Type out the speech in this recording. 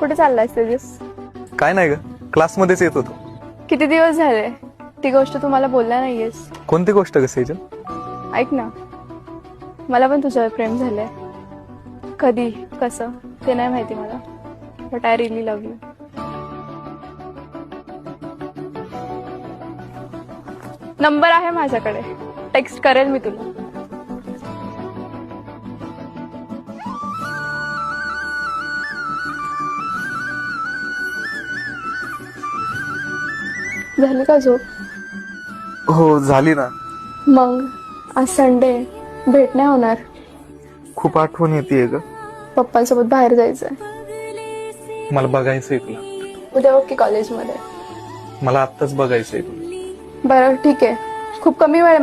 कुठे चाललायस तेजस? काय नाही ग, क्लासमध्येच येत होतो. किती दिवस झाले ती गोष्ट तुम्हाला बोलला नाहीयेस. कोणती गोष्ट ग सेजल? ऐक ना, मला पण तुझ्यावर प्रेम झालंय. कधी कसं ते नाही माहिती मला, but I really love you. Number आहे माझ्याकडे, टेक्स्ट करेल मी तुला. झाली का झोप? हो झाली ना. मग आज संडे, भेट नाही होणार. खूप आठवण येते ग. पप्पांसोबत बाहेर जायचंय. मला बघायचंय तुला. उद्या बघ की कॉलेजमध्ये. मला आत्ताच बघायचंय तुला. बरं ठीक आहे, खूप कमी वेळ